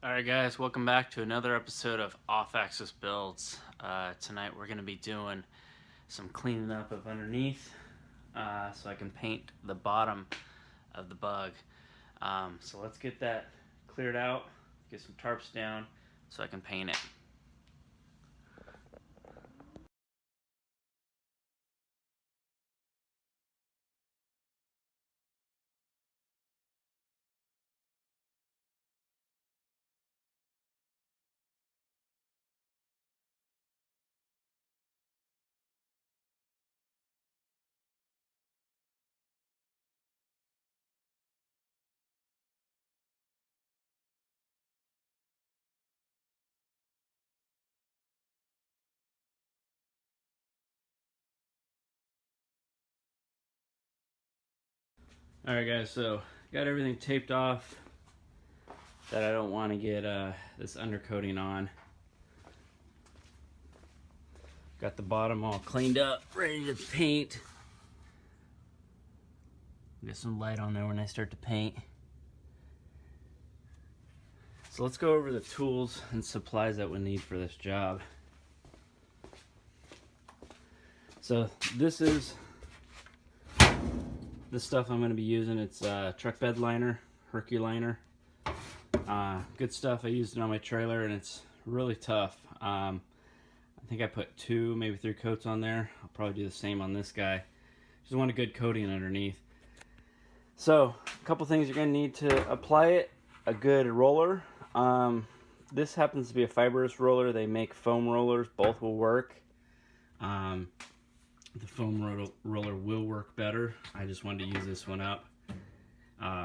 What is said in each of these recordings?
Alright guys, welcome back to another episode of Off-Axis Builds. Tonight we're going to be doing some cleaning up of underneath so I can paint the bottom of the bug. So let's get that cleared out, get some tarps down so I can paint it. Alright guys, so got everything taped off that I don't want to get this undercoating on. Got the bottom all cleaned up, ready to paint. Get some light on there when I start to paint. So let's go over the tools and supplies that we need for this job. So this is the stuff I'm going to be using. It's truck bed liner, Herculiner. Good stuff. I used it on my trailer and it's really tough. I think I put 2, maybe 3 coats on there. I'll probably do the same on this guy. Just want a good coating underneath. So a couple things you're going to need to apply it. A good roller. This happens to be a fibrous roller. They make foam rollers. Both will work. The foam roller will work better. I just wanted to use this one up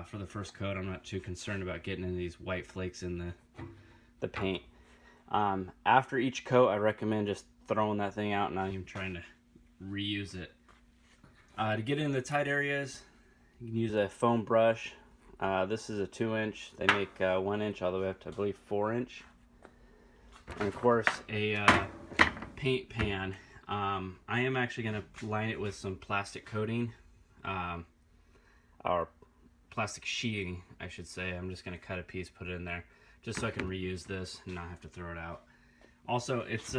for the first coat. I'm not too concerned about getting any of these white flakes in the paint. After each coat, I recommend just throwing that thing out and not even trying to reuse it. To get in the tight areas, you can use a foam brush. This is a 2-inch. They make 1-inch all the way up to, I believe, 4-inch. And of course, a paint pan. I am actually going to line it with some plastic coating, or plastic sheeting, I should say. I'm just going to cut a piece, put it in there, just so I can reuse this and not have to throw it out. Also, it's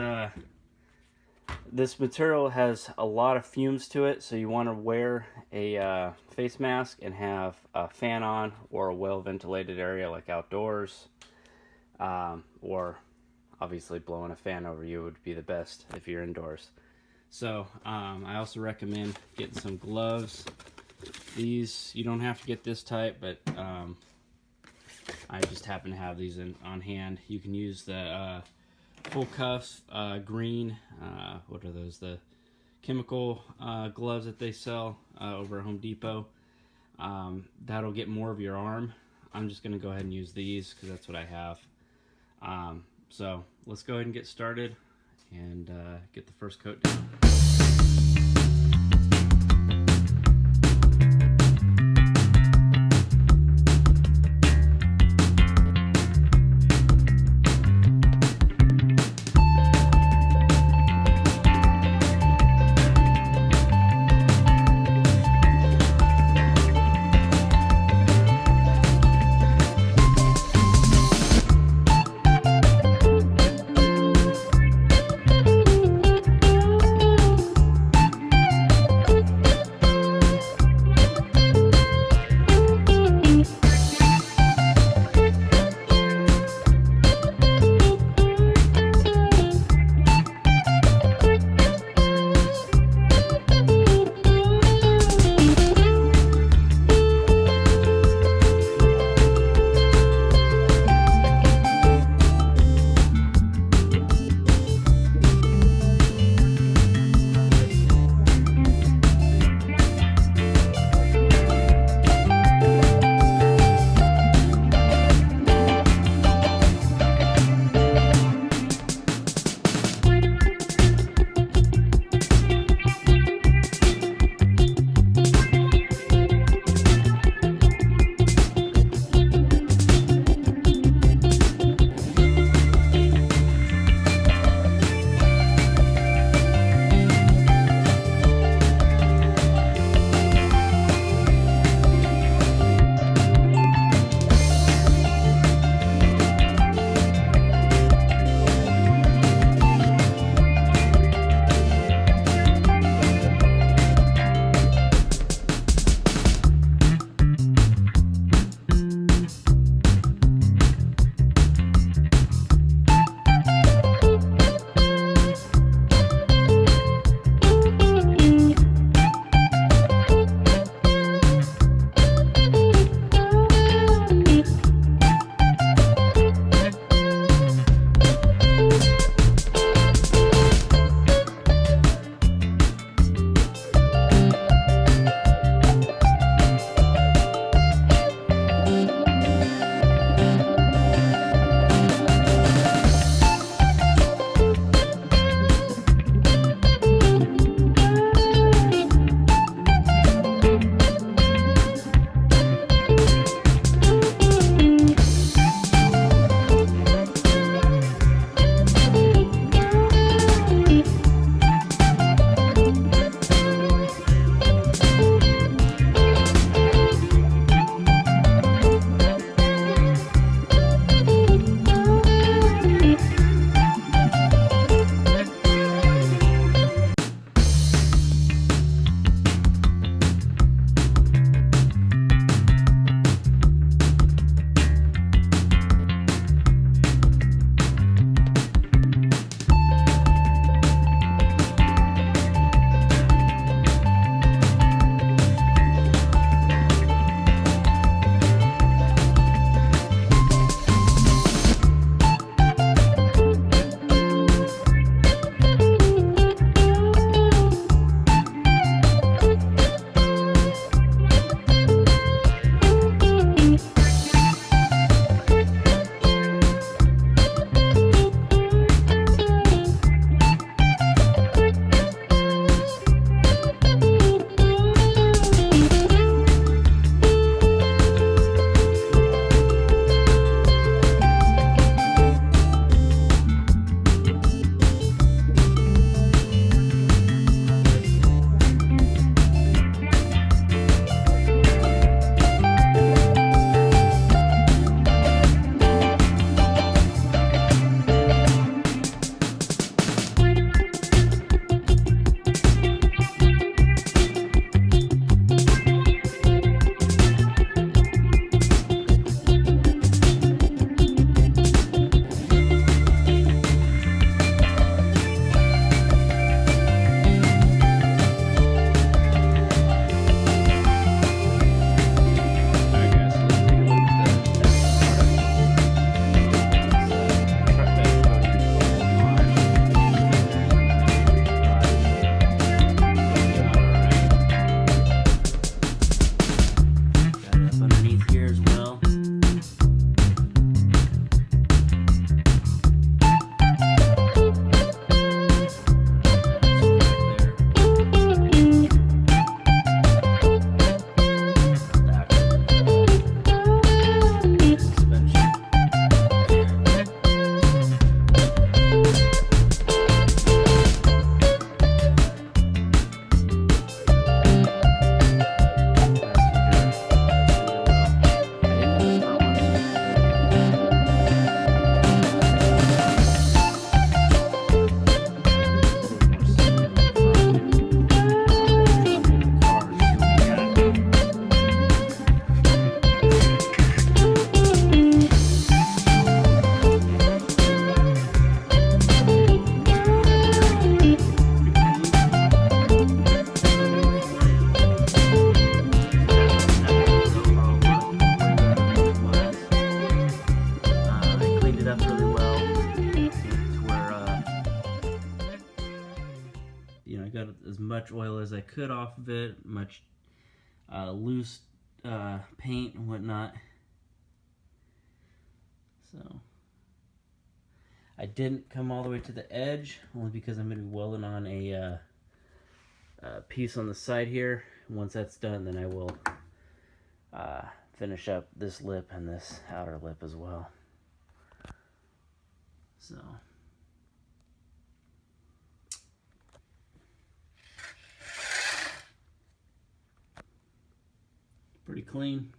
this material has a lot of fumes to it, so you want to wear a face mask and have a fan on or a well-ventilated area like outdoors, or obviously blowing a fan over you would be the best if you're indoors. So I also recommend getting some gloves. These, you don't have to get this type, but I just happen to have these on hand. You can use the full cuffs, green, what are those, the chemical gloves that they sell over at Home Depot. That'll get more of your arm. I'm just going to go ahead and use these because that's what I have. So let's go ahead and get started and get the first coat down. much oil as I could off of it, much loose paint and whatnot. So I didn't come all the way to the edge, only because I'm going to be welding on a piece on the side here. Once that's done, then I will finish up this lip and this outer lip as well. So pretty clean.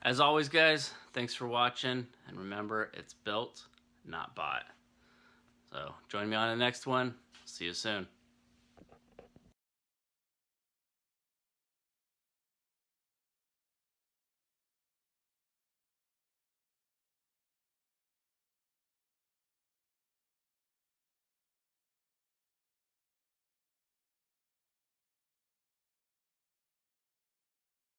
As always, guys, thanks for watching, and remember, it's built, not bought. So join me on the next one. See you soon.